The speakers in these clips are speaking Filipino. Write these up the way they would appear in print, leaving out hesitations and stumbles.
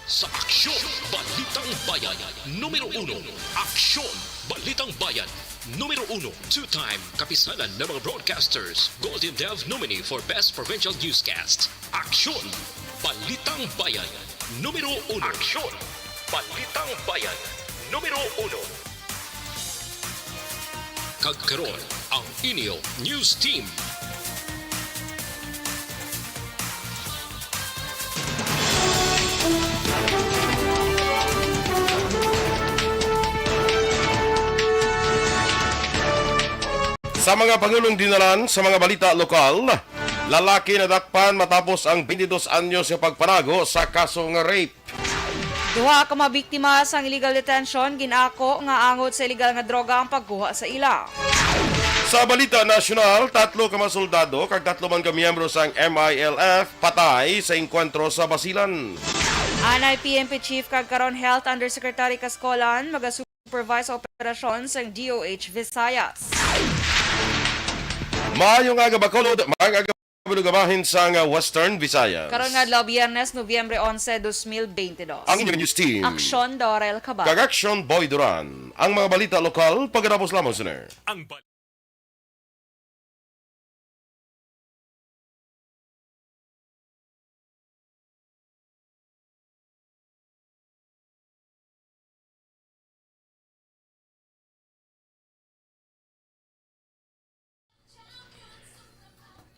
Sa Aksyon Balitang Bayan, numero 1. Aksyon Balitang Bayan, numero 1. Two-time kapisanan ng mga broadcasters. Golden Dove nominee for Best Provincial Newscast. Aksyon Balitang Bayan, numero 1. Aksyon Balitang Bayan, numero 1. Kagkaroon ang inyo News Team. Sa mga Pangulong dinalan sa mga balita lokal, lalaki na dakpan matapos ang 22 anyos nga pagpanago sa kaso nga rape. Duha ka mabiktima sa illegal detention ginako nga angot sa illegal nga droga ang pagkuha sa ila. Sa balita nasyonal, 3 ka mga soldado kag 3 man ka miyembro sang MILF patay sa engkwentro sa Basilan. Anay PNP Chief kag karon Health Undersecretary Cascolan maga-supervise operasyon sa DOH Visayas. Maayong aga Bacolod, maayong aga Bulugamahin sa Western Visayas. Karon nga adlaw Biyernes, Nobyembre 11, 2022. Ang inyong news team, Aksyon Dorel Cabal. kag Action Boy Duran. Ang mga balita lokal, pagkatapos lamang sir. Ang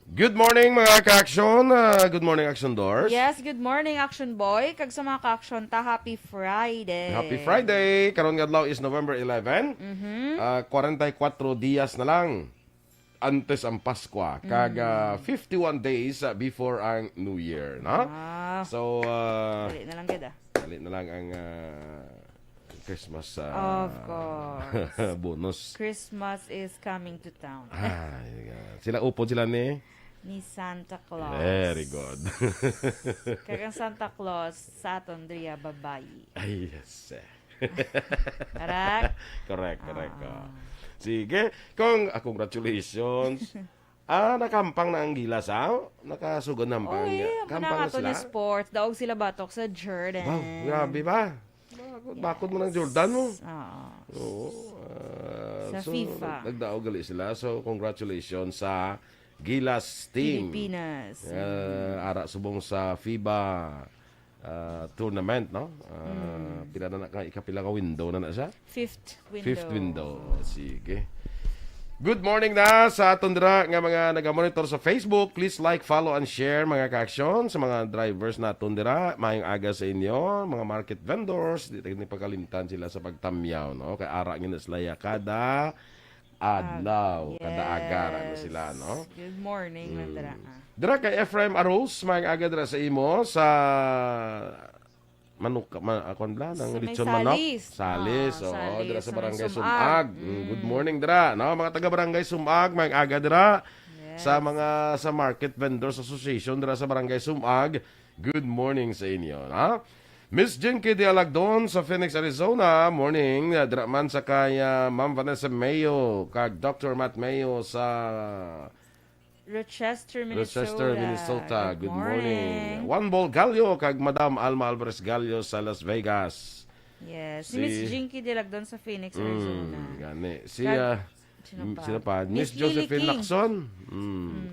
Good morning mga ka-action. Good morning Action Doors. Yes, good morning Action Boy. Kag sa mga ka-action ta, Happy Friday. Happy Friday! Karon nga adlaw is November 11. 44 dias na lang antes ang Pasko. Kag 51 days before ang New Year, no? Ah, So, dali na lang gid ah. dali na lang ang Christmas Of course. bonus. Christmas is coming to town. Sila upod sila ni? Ni Santa Claus. Very good. Kag ang Santa Claus sa aton driya babayi. Ay, yes. Correct? Correct. Sige, congratulations. Nakampang na ang gilas, nakasugod na ang Uy, kampang na manangato sila. ni sports. Daog sila batok sa Jordan. Wow, grabe ba? Bakod mo ng Jordan mo. Oo. Oo. Sa so, FIFA. Nagdaog gali sila. So, congratulations sa Gilas Team. Pilipinas. Ara subong sa FIBA tournament, no? Pila na ikapila ka window na siya? Fifth window. Fifth window. Sige. Good morning na sa aton dira nga mga nagamonitor sa Facebook. Please like, follow, and share mga ka-aksyon sa mga drivers na aton dira. Mayong aga sa inyo, mga market vendors. Di tayo pagkalimtan sila sa pagtamyaw, no? Kaya ara ngin sila kada adlaw, kada agara na sila, no? Good morning, Mandra. Dira kay Ephraim Arroz, mayong aga dira sa imo sa manok akon bla Sa ng may lechon manok Salis. salis Salis, dira sa sa may barangay Sumag. Sumag. Good morning dira no mga taga barangay Sumag may aga dira sa mga sa Market Vendors Association dira sa barangay Sumag. Good morning sa inyo no. Miss Jinky de Alagdon sa Phoenix, Arizona. Morning. Dira man sa kaya Ma'am Vanessa Mayo kag Dr. Matt Mayo sa Rochester, Minnesota. Good morning. One Ball Gallo kag Madam Alma Alvarez Gallo sa Las Vegas. Yes. Si Miss Jinky Dilagdon sa Phoenix, Arizona. Gani. Sino pa? Miss Miss Josephine Lily King. Lacson.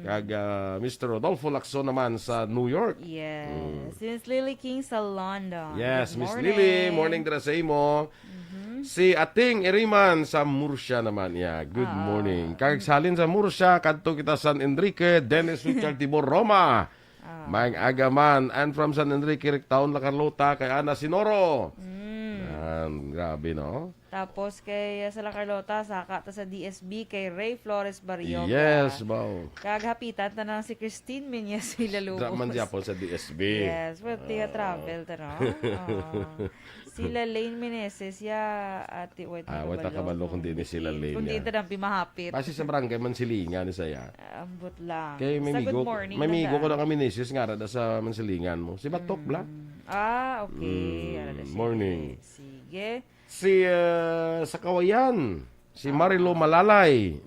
Kag Mr. Rodolfo Lacson naman sa New York. Yes. Si Miss Lily King sa London. Yes, Good Miss morning. Lily. Morning dira sa imo. Si Ating Iriman sa Murcia naman. Yeah, good morning. Kag salin sa Murcia, kadto kita San Enrique, Dennis Richard Tibor Roma. Maing agaman. And from San Enrique, Rictaon, La Carlota, kay Ana Sinoro. Yan, grabe, no? Tapos kay sa La Carlota, saka ta sa DSB kay Ray Flores Barrioga. Yes, wow. Kaghapitan ta na si Christine Menyes Villalobos. Draman siya po sa DSB. Yes, well, tiga travel ta no. Sila Lane Meneses ya ati wait wait kabalo kung di ni sila Lane. Kundi ita nang pimahapit. Kasi sa barangay Mansilingan ni saya. Ambot lang. Kay may Sa migo, good morning. may migo ko na kami ni sis nga rada sa Mansilingan mo. Si Batok bla. Okay. Morning. Sige. Si sa Kawayan, si Marilo Malalay.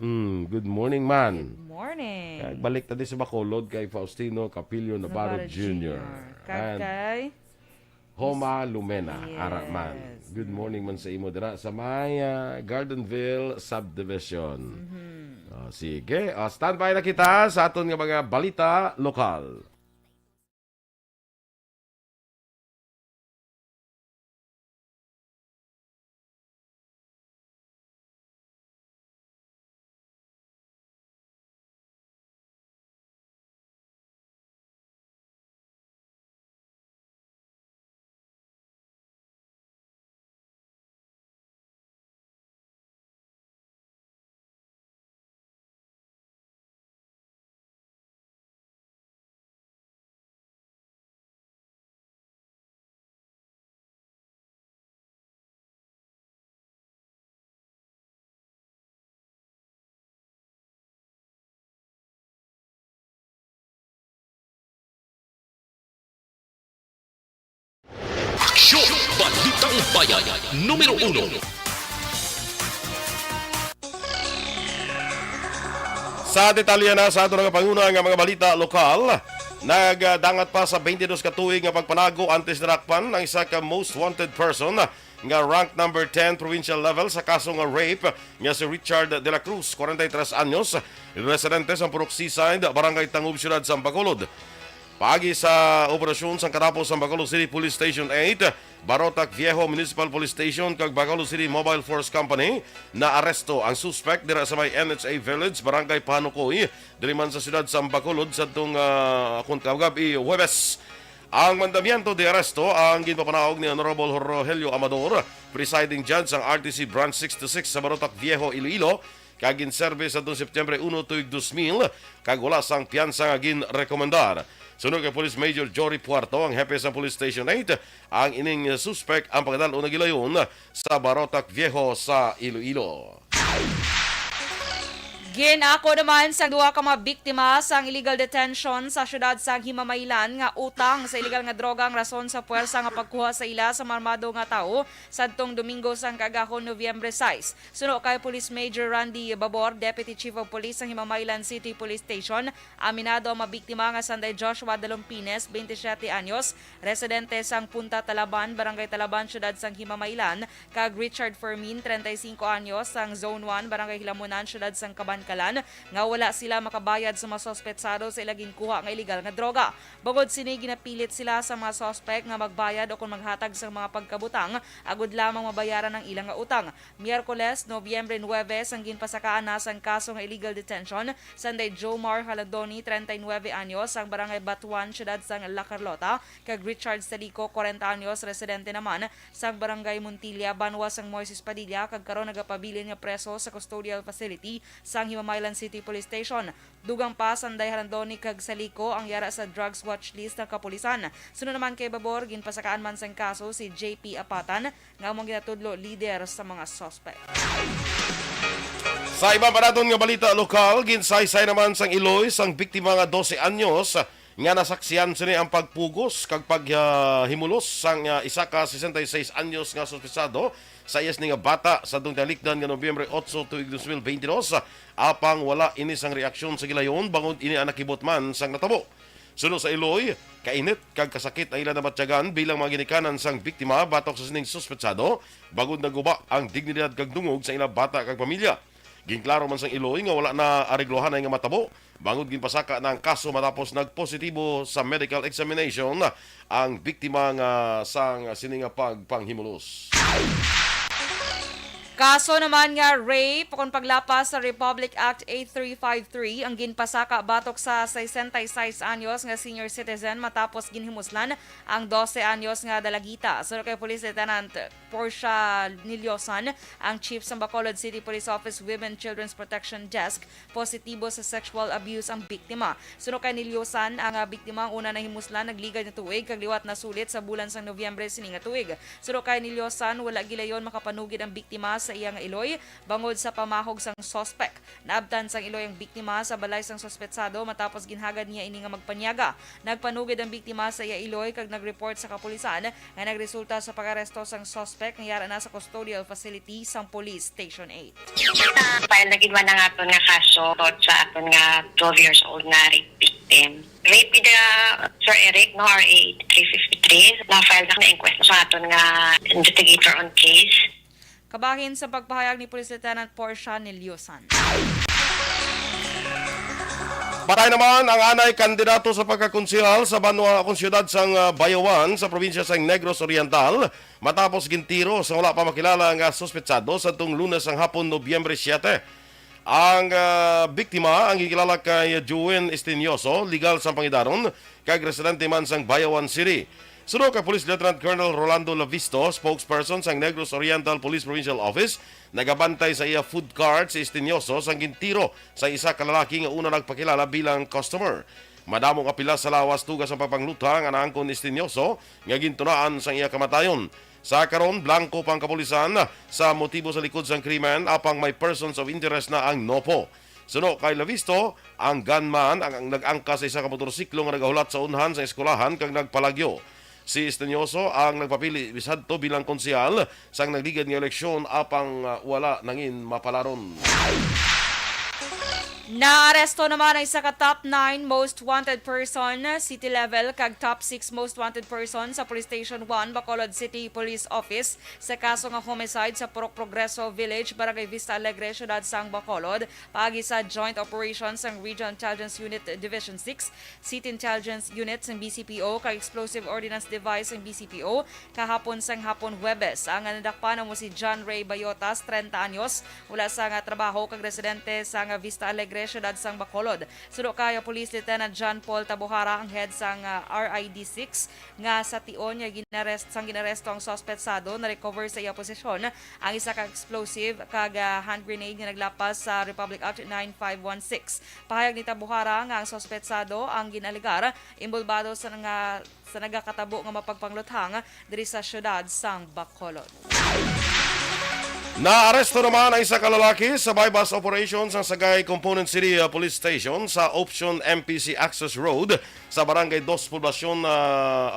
Good morning man. Morning. Balik tadi sa Bacolod kay Faustino Capilio Navarro Navarro Jr. Kag kay Homa Lumena, Yes. Araman. Good morning man sa imo dira sa may Gardenville Subdivision. Sige, standby na kita sa aton nga mga balita lokal. Aksyon! Balitang Bayan, numero 1. Sa detalye na sa ato nga panguna nga mga balita lokal, nagdangat pa sa 22 ka tuig nga pagpanago antes darakpan ang isa ka most wanted person nga rank number 10 provincial level sa kaso nga rape nga si Richard de la Cruz, 43 anyos, residente sa Purok Seaside, Barangay Tangub, Siyudad sa Bacolod. Pagi sa operasyon sang katapos sa Bacolod City Police Station 8, Barotac Viejo Municipal Police Station kag Bacolod City Mobile Force Company na aresto ang suspect dira sa may NHA Village, Barangay Panukoy, diri man sa siyudad sa Bacolod sadtong kagabi Huwebes. Ang mandamiento de aresto ang ginpapanaog ni Honorable Rogelio Amador, presiding judge ang RTC Branch 66 sa Barotac Viejo, Iloilo, kag in-service sa September 1 tuig 2000 kag wala sang piyansa nga gin-rekomendar. Sunod kay Police Major Jory Puerto, ang hepe sa Police Station 8, ang ining suspect ang pagdalo na gilayon sa Barotac Viejo sa Iloilo. Ginako naman sa duha ka mga biktima sa illegal detention sa syudad sa Himamaylan nga utang sa illegal nga droga ang rason sa puwersa nga pagkuha sa ila sa marmado nga tao sadtong Domingo sang kagahon Nobyembre 6. Suno kay Police Major Randy Babor, Deputy Chief of Police ng Himamaylan City Police Station, aminado ang mabiktima nga sanday Joshua Dalumpines, 27 anyos, residente sang Punta Talaban, Barangay Talaban, syudad sang Himamaylan, kag Richard Fermin, 35 anyos, sang Zone 1, Barangay Hilamunan, syudad sang Kabankalan, nga wala sila makabayad sa mga sospetsado sa ilaging kuha nga illegal nga droga. Bugod sini ginapilit sila sa mga sospek nga magbayad o kung maghatag sa mga pagkabutang agud lamang mabayaran ang ilang nga utang. Miyerkules, Nobyembre 9, ang ginpasakaan na sang kaso nga illegal detention sanday Jomar Haladoni, 39 anyos, ang Barangay Batuan, syudad sang La Carlota, kag Richard Salico, 40 anyos, residente naman sang Barangay Montilla, Banwa sang Moises Padilla, kag karon nagapabilin nga preso sa custodial facility sang Himamaylan City Police Station. Dugang pa sanday Halandoni kag Salico ang yara sa drugs watch list ng kapulisan. Sunod naman kay Babor, ginpasakaan man sang kaso si JP Apatan nga among ginatudlo leader sa mga suspect. Sa iba pa naton nga balita lokal, ginsaysay naman sang Iloy sang biktima nga 12 anyos nga nasaksiyan sini ang pagpugos kag paghimulos sang isa ka 66 anyos nga suspetsado sa iyas ni nga bata sa talikdan nga Nobyembre 8 tuig 2022 apang wala ini sang reaksyon sa gilayon bangod ini ang nakibot man sang natabo. Sunod sa Iloy, kainit kag kasakit ang ilan na matyagan bilang mga ginikanan sang biktima batok sa sining suspetsado bagod naguba ang dignidad kag dungog sa ilang bata kag pamilya. Ginklaro man sang Iloy nga wala na ariglohan nga matabo bangod ginpasaka ng kaso matapos nagpositibo sa medical examination ang biktima nga sang sininga pagpanghimulos. Kaso naman nga rape kung paglapas sa Republic Act 8353 ang ginpasaka batok sa 66 anyos nga senior citizen matapos ginhimuslan ang 12 anyos nga dalagita. So kay Police Lieutenant Portia Niliosan, ang Chief sa Bacolod City Police Office Women Children's Protection Desk, positibo sa sexual abuse ang biktima. Suno kay Niliosan, ang biktima ang una na himuslan nagligad na tuig kag liwat na sulit sa bulan sang Nobyembre sini nga tuig. Suno kay Niliosan, wala gilayon makapanugid ang biktima sa iya nga Iloy bangod sa pamahog sang suspect. Naabtan sang Iloy ang biktima sa balay sang sospetsado matapos ginhagad niya ini nga magpanyaga. Nagpanugid ang biktima sa iya Iloy kag nagreport sa kapulisan nga nagresulta sa pag-aresto sang suspect nga yara na sa custodial facility sang Police Station 8. File na ginawa na nga ito nga kaso sa aton nga 12 years old na rape victim. Rape with Sir Eric, no, RA 353. 2023, na-file na inquest sa aton nga investigator on case. Kabahin sa pagpahayag ni Police Lieutenant Portia Niliosan. Patay naman ang anay kandidato sa pagkakonsihal sa Banwa akong siyudad sang Bayawan sa probinsya sang Negros Oriental matapos gintiro sa wala pa makilala nga suspetsado sa tung Lunes ang hapon Nobyembre 7. Ang biktima ang gikilala kay Juwen Estinioso, legal sa Pangidaron, kag residente man sang Bayawan City. Sunod kay Police Lieutenant Colonel Rolando Lavisto, spokesperson sang Negros Oriental Police Provincial Office, nagabantay sa iya food cart si Estinioso sang gintiro sa isa ka lalaki nga una nagpakilala bilang customer. Madamo nga pila sa lawas tugas ang pagpanglutang ang naangkon Estinioso nga gintunaan sang iya kamatayon. Sa karon, blanco pang kapulisan sa motibo sa likod sang krimen apang may persons of interest na ang NOPO. Suno kay Lavisto, ang gunman ang nag-angka sa isa ka motorsiklo nga nagahulat sa unhan sa eskwelahan kag nagpalagyo. Si Estinioso ang nagpapili bisadto bilang konsehal sang nagligad nga eleksyon apang wala nangin mapalaron. Naaresto naman ang isa ka top 9 most wanted person city level kag top 6 most wanted person sa Police Station 1 Bacolod City Police Office sa kaso nga homicide sa Purok Progreso Village, Barangay Vista Alegre, Syudad sang Bacolod, paagi sa Joint Operations ng Regional Intelligence Unit Division 6, City Intelligence Unit ng BCPO kag Explosive Ordnance Device ng BCPO kahapon sang hapon Huwebes. Ang nadakpan mo si John Ray Bayotas, 30 anyos, wala sa nga trabaho kag residente sa nga Vista Alegre, Syudad sang Bacolod. Sudo kaya Police Lieutenant John Paul Tabuhara ang head sang RID6 nga sa tion nga ginaresto ang suspetsado na recover sa iya posisyon ang isa ka explosive kag hand grenade nga naglapas sa Republic Act 9516. Pahayag ni Tabuhara nga ang suspetsado ang ginaligar imbulbado sa nagakatabo nga mapagpangluthang diri sa syudad sang Bacolod. Naaresto naman ang isa ka lalaki sa bypass operations ng Sagay Component City Police Station sa Option MPC Access Road sa Barangay 2 Poblasyon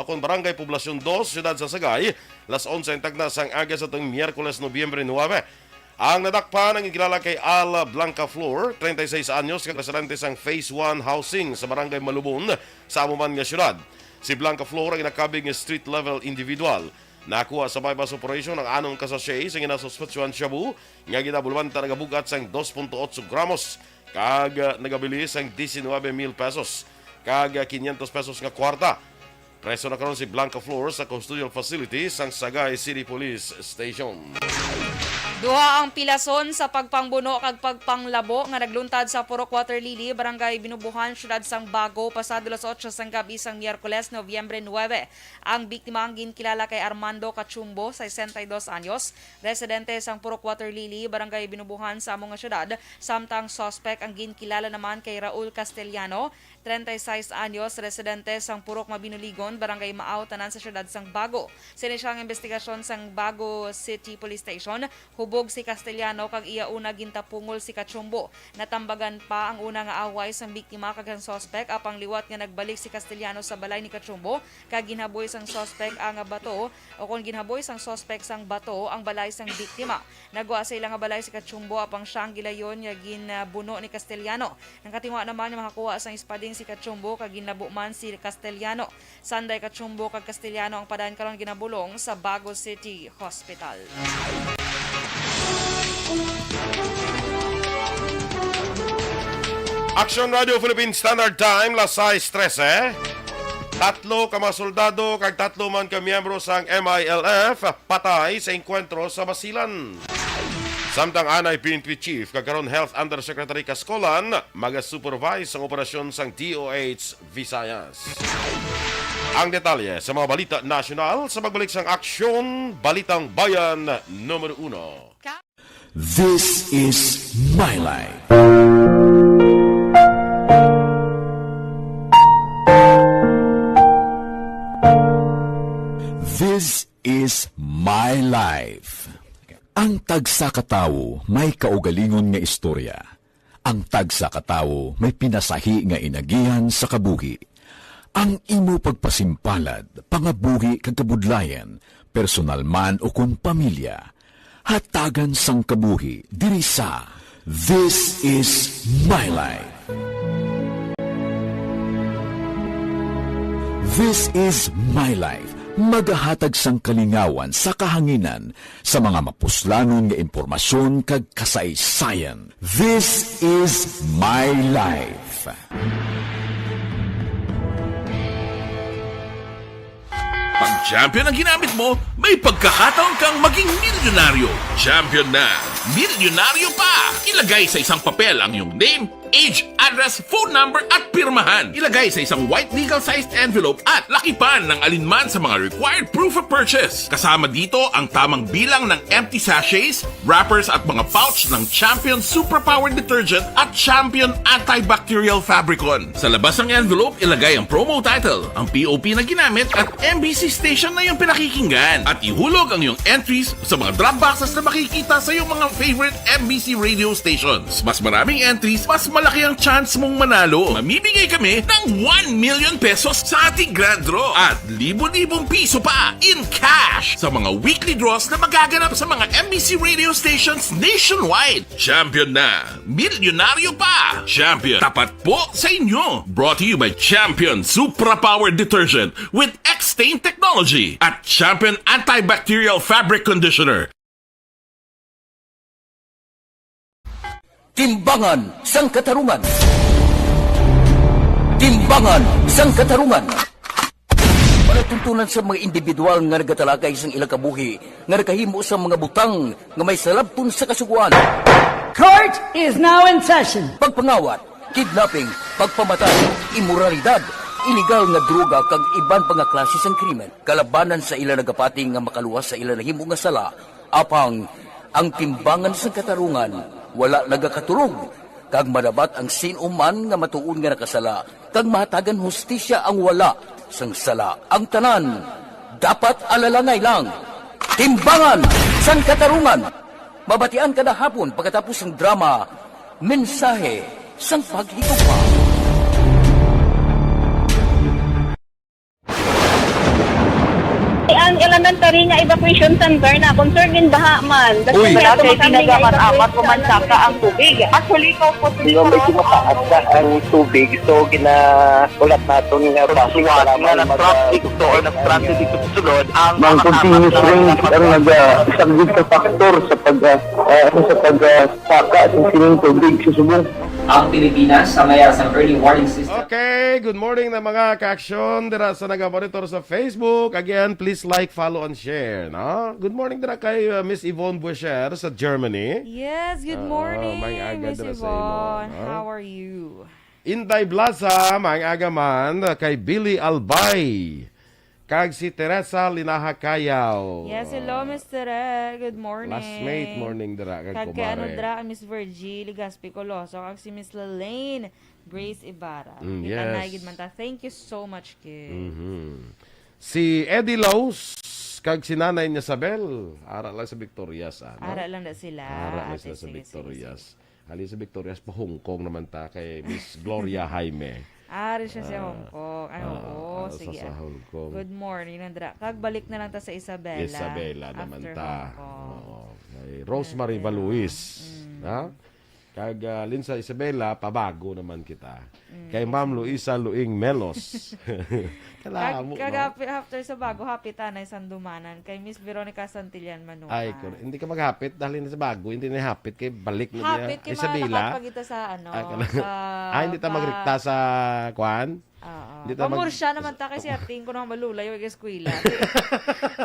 Barangay Poblasyon 2, Syudad sa Sagay, las 11 tagna sang aga sa tuwing Miyerkules, Nobyembre 9. Ang nadakpan ang ikilala kay Al Blanca Flor, 36 anyos, kag residente sang Phase 1 Housing sa Barangay Malubon sa amuman nga syudad. Si Blanca Flor ang nakabig nga street level individual. Nakuha sa bypass operation ang anong kasasye sa ginasuspetsyohan shabu nga ginabulwanta nagabugat sang 2.8 gramos kag nagabili sang 19,000 pesos kag 500 pesos nga kwarta. Preso na karon si Blanca Flor sa custodial facility sang Sagay City Police Station. Duha ang pilason sa pagpangbuno kag pagpanglabo nga nagluntad sa Purok Water Lily, Barangay Binubuhan, Syudad sang Bago, pasado las 8 sang gabi sang Miyerkules, Nobyembre 9. Ang biktima ang ginkilala kay Armando Cachumbo, 62 anyos, residente sang Purok Water Lily, Barangay Binubuhan sa among syudad. Samtang suspect ang ginkilala naman kay Raul Castellano, 36 anyos, residente sang Purok Mabinuligon, Barangay Maaw, tanan sa syudad sang Bago. Sa inisyang investigasyon sang Bago City Police Station, hubog si Castellano kag iya una gintapungol si Cachumbo. Natambagan pa ang una nga away sang biktima kag ang suspect apang liwat nga nagbalik si Castellano sa balay ni Cachumbo kag ginhaboy sang suspect ang bato o kung ginhaboy sang suspect sang bato ang balay sang biktima. Nagwa sa ilang balay si Cachumbo apang siyang gilayon nga ginbuno ni Castellano. Nangkatingwa naman nga makakuha sang espading si Cachumbo kag ginlabo man si Castellano. Sanday Cachumbo kag Castellano ang padayon karon ginabulong sa Bago City Hospital. Action Radio Philippine Standard Time, las 6:13. Tatlo ka mga soldado kag tatlo man ka miyembro sang MILF patay sa enkwentro sa Basilan. Samtang anay PNP Chief kagkaron Health Undersecretary Cascolan maga-supervise ang operasyon sang DOH Visayas. Ang detalye sa mga balita nasyonal sa pagbalik sang Aksyon Balitang Bayan numero 1. This is my life. This is my life. Ang tagsa ka tawo may kaugalingon nga istorya. Ang tagsa ka tawo may pinasahi nga inagihan sa kabuhi. Ang imo pagpasimpalad, pangabuhi kag kabudlayan, personal man o kun pamilya, hatagan sang kabuhi diri sa This is my life. This is my life. magahatag sang kalingawan sa kahanginan sa mga mapuslanon nga impormasyon kag kasaysayan. This is My Life. Pag champion ang ginamit mo, may pagkakataon kang maging milyonaryo. Champion na, milyonaryo pa! Ilagay sa isang papel ang iyong name, age, address, phone number at pirmahan. Ilagay sa isang white legal-sized envelope at lakipan ng alinman sa mga required proof of purchase. Kasama dito ang tamang bilang ng empty sachets, wrappers at mga pouch ng Champion Superpower Detergent at Champion Antibacterial Fabricon. Sa labas ng envelope, ilagay ang promo title, ang POP na ginamit at MBC station na yung pinakikinggan. At ihulog ang iyong entries sa mga drop boxes na makikita sa iyong mga favorite MBC radio stations. Mas maraming entries, mas malaki ang chance mong manalo. Mamimigay kami ng 1 million pesos sa ating grand draw at libo-libong piso pa in cash sa mga weekly draws na magaganap sa mga MBC radio stations nationwide. Champion na, milyonaryo pa. Champion, tapat po sa inyo. Brought to you by Champion Supra Power Detergent with X-Stain Technology at Champion Antibacterial Fabric Conditioner. Timbangan sang katarungan. Timbangan sang katarungan. Panatuntunan sa mga individual nga nagatalakay sang ilang kabuhi nga nakahimo sa mga butang nga may salabton sa kasuguan. Court is now in session. Pagpangawat, kidnapping, pagpamatay, imoralidad, iligal nga droga kag iban pa nga klase sang krimen. Kalabanan sa ilang nagapating nga makaluwas sa ilang nahimo nga sala, apang ang timbangan sang katarungan wala nagakatulog, kag madabat ang sinuman nga matuon nga nakasala, kag mahatagan hustisya ang wala sang sala. Ang tanan, dapat alalangay lang. Timbangan sang katarungan. Mabatian kada hapon pagkatapos ng drama, mensahe sang paghigugma. Ang elementary nga evacuation center na concern din baha man. Uy, kasi tinagaman amat kumansaka ang tubig. Actually, ko po medyo mataas na ang tubig. So, ulat natin nga traffic para traffic to or nag-transit dito sa sulod. Ang continuous rain ang isang good factor sa pagsaka at sining tubig sa Subong. Ang Pilipinas sa maya sa early warning system. Okay, good morning na mga ka-aksyon dira sa naga-monitor sa Facebook. Again, please like, follow, and share. No? Good morning dira kay Miss Yvonne Buescher sa Germany. Yes, good morning, may aga Miss dira sa Yvonne. imo, no? How are you? Inday Blaza, may aga man kay Billy Albay. Kag si Teresa Linahakayaw. Yes, hello, Mr. Good morning. Classmate, morning dira kag kay ano kumare. dra, Miss Virgie Ligaspi Coloso, kag si Miss Lelaine Grace Ibarra. Yes. Itanay man ta. Thank you so much, kid. Si Eddie Laus, kag si Nanay niya Sabel. Ara lang sa Victorias. Ano? Ara lang na sila. Ara lang Ate, sila sa sige, Victorias. Ali sa Victorias, pa Hong Kong naman ta kay Miss Gloria Jaime. Ari siya sa Hong Kong. Sige. Sa Hong Kong. Good morning, Nandra. Kag balik na lang ta sa Isabela. Isabela naman after ta. Hong Kong. Oo. Kay Rosemary Valuis. Ha? Kag Linsa Isabela, pabago naman kita. Kay Ma'am Luisa Luing Melos. Kalamo, Kag after sa bago, hapit anay sandumanan. Kay Miss Veronica Santillan Manuan. Ay, hindi ka maghapit dahil sa bago, hindi na hapit kay balik na niya. Hapit kay Isabela. malakapagita sa ano. Hindi ta magrikta sa kwan? Oo. Hindi ta Pamursya naman ta kasi ating ko naman malulay yung eskwela.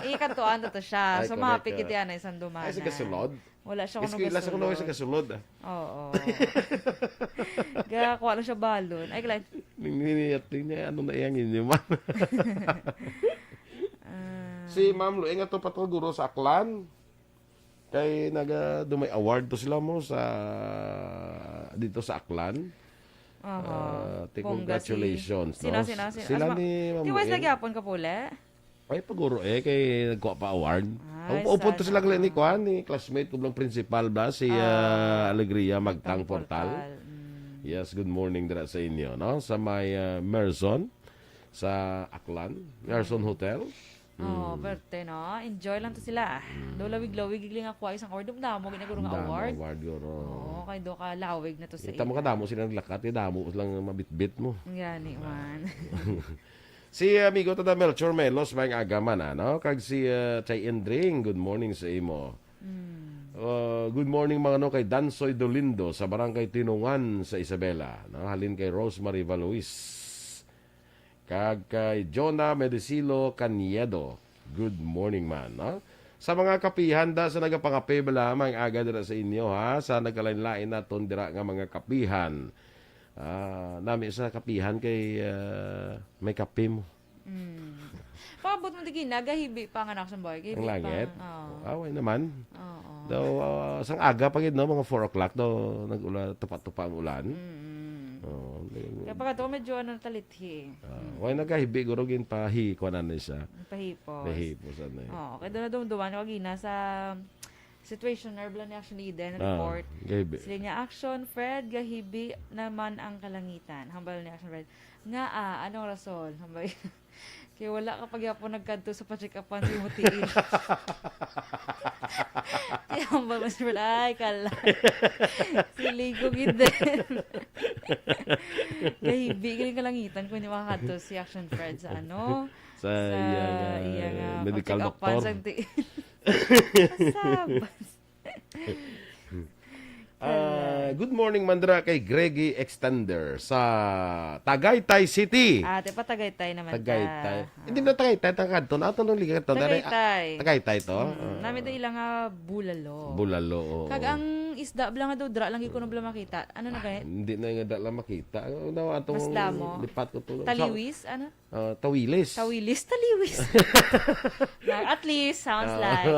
Ikantuan to siya. Ay, So, correct, mapikit yan ay sandumanan. Ay, sa kasulod? Wala siya kung Eskwela sa kuno sa kasulod. Oo. Kaya kuha lang siya balon. Ay, kailan. Niniyat niya, ano na iyang inyo man. Si Ma'am Luing ato patuguro sa Aklan. Kay dumay award to sila mo sa dito sa Aklan. Congratulations. Sino? Sila ni Ma'am Di was Luing. nagyapon ka pula? Ay, paguro kay nagkuha pa award. Ay, Upon to sila sana. ni Kwan, ni classmate ko lang principal ba, si Alegria Magtang Portal. Yes, good morning dira sa inyo, no? Sa may Merson, sa Aklan, Merson Hotel. Berte, no? Enjoy lang to sila. Do lawig-lawig gigling ako isang award. Damo, ginaguro nga award. Award, guro. Oo, kay do ka lawig na to sa Ita mo ka damo sila naglakat, damo lang mabitbit mo. Gani man. Si amigo tada Melchor Melos may agaman ano kag si Chay Endring, good morning sa imo. Good morning mga no kay Dansoy Dolindo sa Barangay Tinungan sa Isabela, no? Halin kay Rosemary Valois. Kag kay Jonah Medicilo Caniedo. Good morning man, no? Sa mga kapihan da sa nagapangape bala mang aga dira sa inyo ha, sa nagalain-lain naton dira nga mga kapihan. Nami sa kapihan kay may kape mo. Paabot mo digi nagahibi pa nga anak sa boy. Ang langit. Away naman. Oo. Daw sang aga pa gid no mga 4 o'clock daw nag-ulan tupa-tupa ang ulan. Kaya pagka to medyo talithi. Way nagahibi guro gin pahi kuanan ni siya. Pahipos. Pahipos ano. Kaya doon na dumduman ko gina sa situation nerve ni actually den report. Sila niya action Fred gahibi naman ang kalangitan. Hambal ni action Fred. Nga anong rason? Hambal. Kaya wala kapag yapon nagkanto sa pa-check-upan si Mutiin. Kaya hambal mo si Fred. Ay, kala. Siligog yun din. Gahibi galing kalangitan kung hindi makakanto si action Fred sa ano? Sa iyang medical doctor. Good morning Mandra kay Greggy Extender sa Tagaytay City. Tepa Tagaytay naman Tagaytay. Hindi na Tagaytay tangkadto na ato nung ligat to. Tagaytay to. Namin do ilang bulalo. Bulalo. Kag ang isda bla nga do dra lang gikuno bla makita. Ano na kay? Hindi na nga lang makita. Ano atong lipat ko to. Taliwis ano? Tawilis. Taliwis. At least sounds like.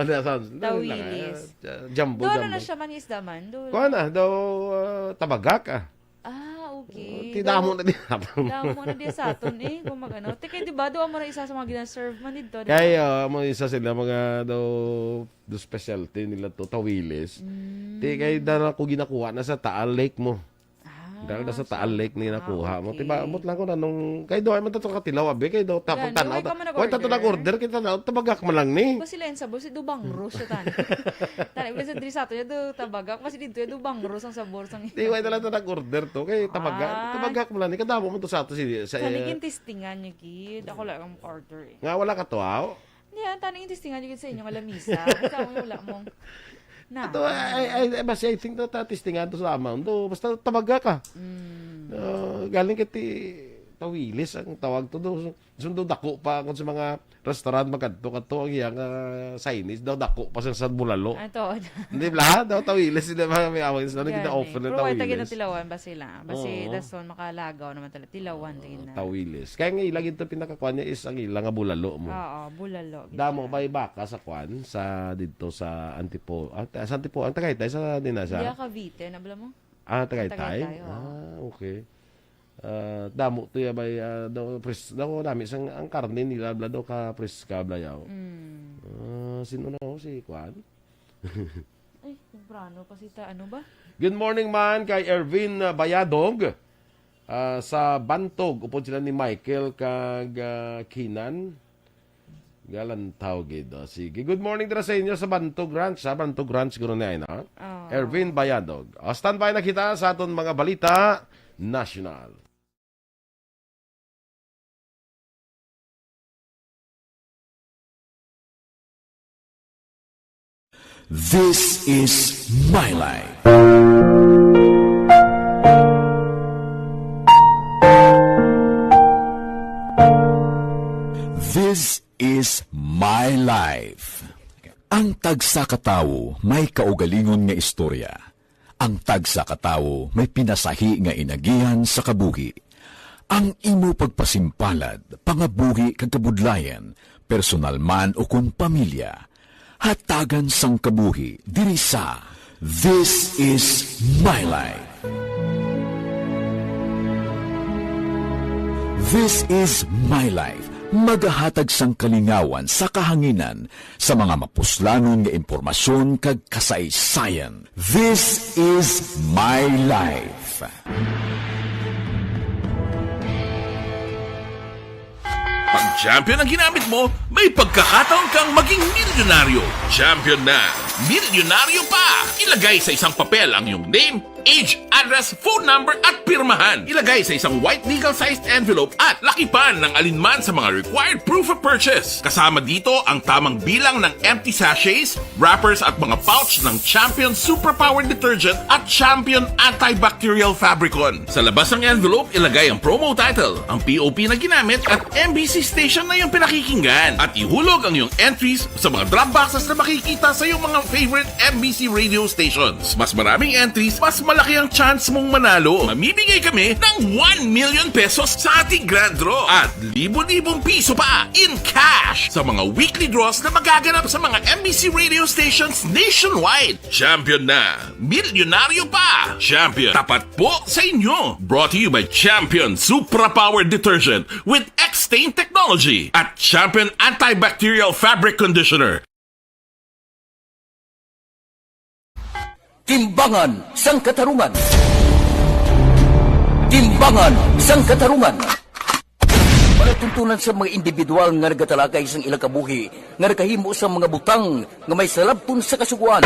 Tawilis. Jumbo. Doon na siya man isda man. Kuha na daw tabagak okay. Tidamo na din. Tidamo na din sa aton kung magano. Teka, di ba doon mo na isa sa mga gina-serve man dito? Kaya mo isa sila mga daw do specialty nila to tawilis. Kaya dala ko ginakuha na sa Taal Lake mo. Dahil na sa Taal Lake ni nakuha mo. Tiba, amot lang ko na nung, kayo daw ay man tatong katilaw, abe, kayo daw tapang tanaw. Huwag tatong nag-order, kita na, tabagak mo lang ni. Basi lang sabor, si Dubangros siya tan. Tani, bila sa drisato niya, do tabagak, basi dito yung Dubangros ang sabor. Di, huwag na lang nag-order to, kayo tabagak mo lang ni, kadamo mo to sa ato. Tanigin testingan niya, kid. Ako lang ang order Nga, wala ka to, aw? Hindi, tanigin testingan niya sa inyong alamisa. Kasama mo wala mong. Ito, I think na tatistingan to sa amount. Basta tabaga ka. Galing kiti tawilis ang tawag to. Sundo dako pa kung sa mga restaurant magkadto-kadto ang iyang signage. Daw dako pa sa bulalo. Ito. Hindi ba? Daw tawilis. Hindi ba may awang sila. Hindi offer na tawilis. Pero kaya tagin na tilawan ba sila? Basi dason makalagaw naman talaga. Tilawan tagin na. Tawilis. Kaya nga ilang ito pinakakuan niya is ang ilang nga bulalo mo. Oo, bulalo. Damo ba baka sa kuan sa dito sa Antipo. Sa Antipo. Ang Tagaytay sa dinasa. Diya Cavite. Nabala mo? Tagaytay? Okay. Damo to ya bay daw pres daw nami sang ang karne nila bla daw ka pres ka blayaw. Sino na si Kwan? Ay, temprano pa sita ano ba? Good morning man kay Ervin Bayadog sa Bantog upod sila ni Michael kag Kinan. Galantaw gid. Sige. Good morning dira sa inyo sa Bantog Ranch. Sa Bantog Ranch guro na ina. Ervin Bayadog. Standby na kita sa aton mga balita national. This is My Life. This is My Life. Ang tagsakatawo may kaugalingon nga istorya. Ang tagsakatawo may pinasahi nga inagihan sa kabuhi. Ang imo pagpasimpalad, pangabuhi kag kabudlayan, personal man o kung pamilya, hatagan sang kabuhi diri sa This is My Life. This is My Life. Magahatag sang kalingawan sa kahanginan sa mga mapuslanon nga impormasyon kag kasaysayan. This is My Life. Pag champion ang ginamit mo, may pagkakataon kang maging milyonaryo. Champion na! Milyonaryo pa! Ilagay sa isang papel ang iyong name, age, address, phone number at pirmahan. Ilagay sa isang white legal-sized envelope at lakipan ng alinman sa mga required proof of purchase. Kasama dito ang tamang bilang ng empty sachets, wrappers at mga pouch ng Champion Superpower Detergent at Champion Antibacterial Fabricon. Sa labas ng envelope, ilagay ang promo title, ang POP na ginamit at MBC station na yung pinakikinggan. At ihulog ang iyong entries sa mga drop boxes na makikita sa iyong mga favorite MBC radio stations. Mas maraming entries, mas malaki ang chance mong manalo. Mamimigay kami ng 1 million pesos sa ating grand draw at libo-libong piso pa in cash sa mga weekly draws na magaganap sa mga MBC radio stations nationwide. Champion na, milyonaryo pa. Champion, tapat po sa inyo. Brought to you by Champion Supra-Power Detergent with X-Stain Technology at Champion Antibacterial Fabric Conditioner. Timbangan sang katarungan. Timbangan sang katarungan. Panatuntunan sa mga individual nga nagatalakay sang ilang kabuhi nga nakahimo sa mga butang nga may salabton sa kasuguan.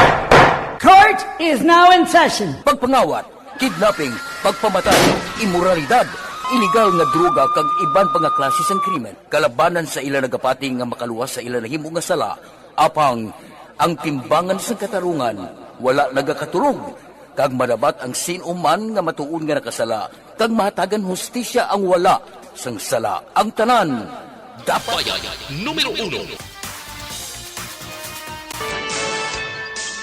Court is now in session. Pagpangawat, kidnapping, pagpamatay, imoralidad, iligal nga droga kag iban pa nga klase sang krimen. Kalabanan sa ilang nagapating nga makaluwas sa ilang nahimo nga sala, apang ang timbangan sang katarungan wala nagakatulog, kag madabat ang sinuman nga matuon nga nakasala, kag mahatagan hustisya ang wala sang sala. Ang tanan dapat Bayan numero 1.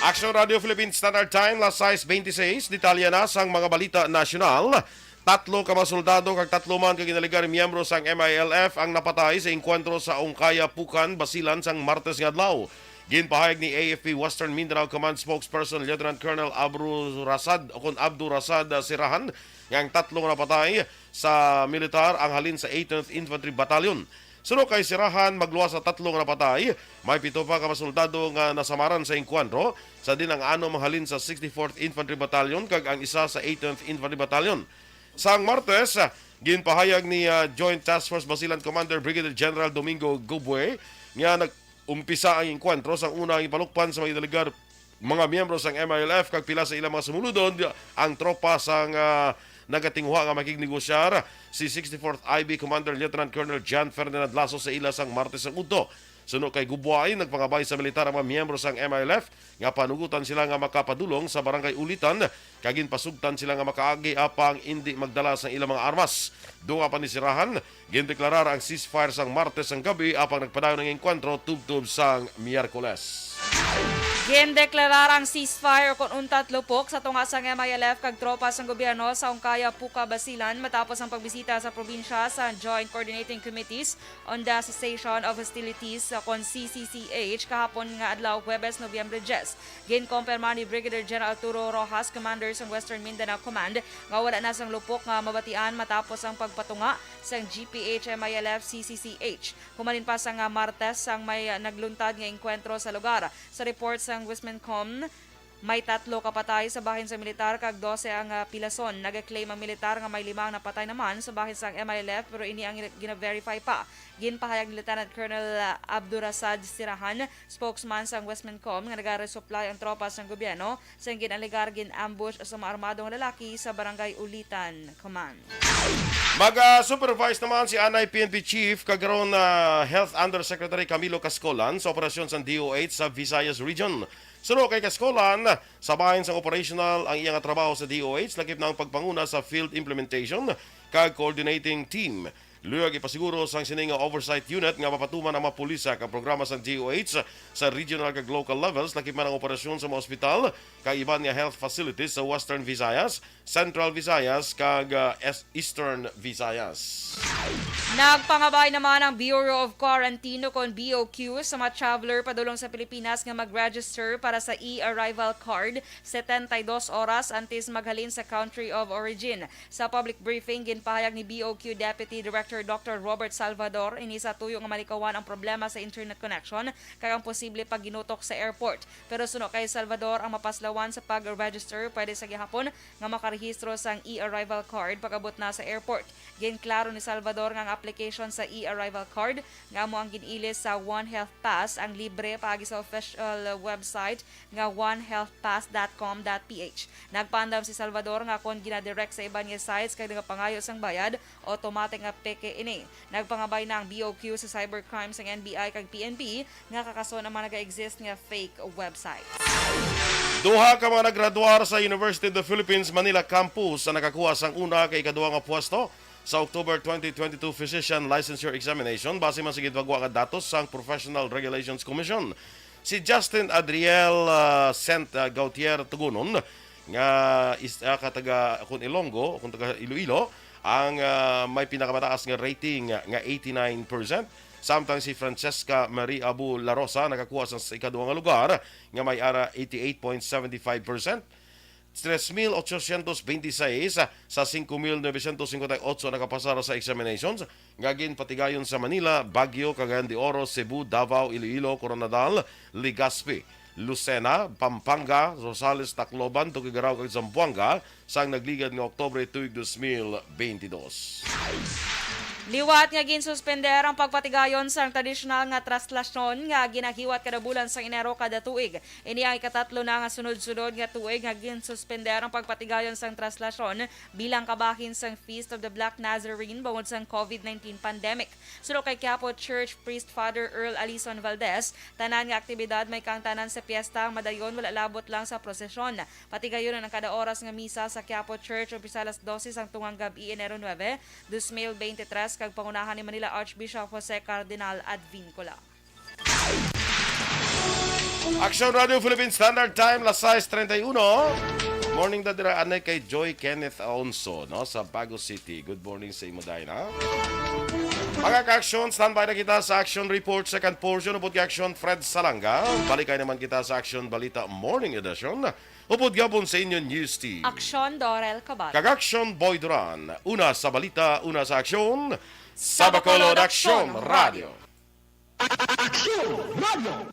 Action Radio Philippines Standard Time, las 6:26, detalya na sang mga balita nasyonal. 3 ka mga soldado kag 3 man ka ginaligar miyembro sang MILF ang napatay sa engkwentro sa Ongkaya, Pucan, Basilan sang Martes nga adlaw. Ginpahayag ni AFP Western Mindanao Command spokesperson Lieutenant Colonel Abdul Rasad Sirahan nga ang 3 napatay sa militar ang halin sa 18th Infantry Battalion. Sunod kay Sirahan, magluwas sa 3 napatay, may 7 pa ka mga soldado nga nasamaran sa engkwentro, sa din ang 6 mahalin sa 64th Infantry Battalion kag ang isa sa 18th Infantry Battalion. Sang Martes, ginpahayag ni Joint Task Force Basilan Commander Brigadier General Domingo Gubue nga umpisa ang engkwentro sa unang ipalukpan sa mga delegar mga miyembro sang MILF kag pila sa ilang mga sumuludon ang tropa sang nagatingwa nga makignegosyar si 64th IB Commander Lieutenant Colonel John Ferdinand Lasso sa ila sang Martes ang udto. Sunod kay Gubuay, nagpangabay sa militar ang mga miyembro sang MILF nga panugutan sila nga makapadulong sa barangay Ulitan kagin pasugtan sila nga makaagi apang hindi magdala sa ilang mga armas. Dunga pa ni Sirahan, gindeklarar ang ceasefire sang Martes ang gabi apang nagpadayon ng engkwentro tubtub sang Miyerkules. Gindeklarar ang ceasefire kung untat lupok sa tunga sang MILF kag tropa sang gobyerno sa Ongkaya, Puca, Basilan matapos ang pagbisita sa probinsya sa Joint Coordinating Committees on the Cessation of Hostilities kon CCCH kahapon nga adlaw Huwebes, Nobyembre 10. Ginkompirma ni Brigadier General Arturo Rojas, Commander sang Western Mindanao Command, nga wala na sang lupok nga mabatian matapos ang pagpatunga sang GPH MILF CCCH. Humalin pa sang Martes sang may nagluntad nga engkwentro sa lugar. Sa report sang Wismancom, may 3 kapatay sa bahin sa militar kag 12 ang pilason. Nag-claim ang militar nga may 5 napatay naman sa bahin sang MILF pero ini ang gina-verify pa. Ginpahayag ni Lieutenant Colonel Abdul Rasad Sirahan, spokesman sang Wismancom, nga nag-resupply ang tropa sang gobyerno sa ginaligar gin-ambush sa mga armadong lalaki sa barangay Ulitan Command. Mag-supervise naman si Anay PNP Chief kagaron Health Undersecretary Camilo Cascolan sa operasyon sa DOH sa Visayas Region. Sunod kay Cascolan, sabahin sa operational ang iyang trabaho sa DOH, lakip na ang pagpanguna sa field implementation kag coordinating team. Luyag ipasiguro sang sininga oversight unit nga mapatuman ang mga pulisa kag programa sa DOH sa regional kag local levels, lakip man ang operasyon sa mga ospital kag iban nga health facilities sa Western Visayas, Central Visayas kag Eastern Visayas. Nagpangabay naman ang Bureau of Quarantine o BOQ sa mga traveler padulong sa Pilipinas nga mag-register para sa e-arrival card 72 oras antes maghalin sa country of origin. Sa public briefing, ginpahayag ni BOQ Deputy Director Director Dr. Robert Salvador inisa tuyo nga malikawan ang problema sa internet connection kag ang posible pagginutok sa airport. Pero suno kay Salvador ang mapaslawan sa pag-register pwede sa gihapon nga makarehistro sang e-arrival card pagabot na sa airport. Ginklaro ni Salvador nga ang application sa e-arrival card nga mo ang ginilis sa One Health Pass ang libre paagi sa official website nga onehealthpass.com.ph. Nagpandam si Salvador nga kon ginadirect sa iban nga sites kay pangayo sang bayad, automatic nga peke ini. Nagpangabay na ang BOQ sa cybercrime sa NBI kag PNP nga kakaso naman naga-exist nga fake website. Duha ka mga naggraduar sa University of the Philippines Manila Campus sa nakakuha sang una kay ikaduha nga pwesto sa October 2022 Physician Licensure Examination base man sa gidwagwa nga datos sang Professional Regulations Commission. Si Justin Adriel Gautier Tugunon nga kataga kung Ilonggo, kung taga Iloilo, ang may pinakamataas nga rating nga 89%. Samtang si Francesca Marie Abu La Rosa nakakuha sa ikaduha nga lugar nga may ara 88.75%. 3,826 sa 5,958 nakapasara sa examinations. Ngagin patigayon sa Manila, Baguio, Cagayan de Oro, Cebu, Davao, Iloilo, Coronadal, Legazpi, Lucena, Pampanga, Rosales, Tacloban, Tuguegarao, kag Zamboanga sang nagligad ng Oktubre 2022. Liwat nga ginsuspender ang pagpatigayon sa tradisyonal nga traslasyon nga ginahiwat kada bulan sa Enero kada tuig. Ini ang ikatatlo na nga sunod-sunod nga tuig nga ginsuspender ang pagpatigayon sa traslasyon bilang kabahin sa Feast of the Black Nazarene bangod sa COVID-19 pandemic. Suno kay Quiapo Church Priest Father Earl Alison Valdez, tanan nga aktibidad may kang tanan sa piyesta madayon wala labot lang sa prosesyon. Patigayon ang kada oras nga misa sa Quiapo Church umpisa alas 12 ang tungang gabi Enero 9, 2023 kag pangunahan ni Manila Archbishop Jose Cardinal Advincula. Action Radio Philippine Standard Time, las 6:31. Morning dadira anay kay Joy Kenneth Aonso no, sa Bago City. Good morning sa imo Dina. Mga ka-action, standby na kita sa Action Report second portion. Upod ka-action Fred Salanga. Balikay naman kita sa Action Balita Morning Edition. Upod gabon sa inyo News Team. Action Dorel Cabal. Kag-action Boy Duran. Una sa balita, una sa aksyon. Sa Bacolod Action Radio. Action Radio!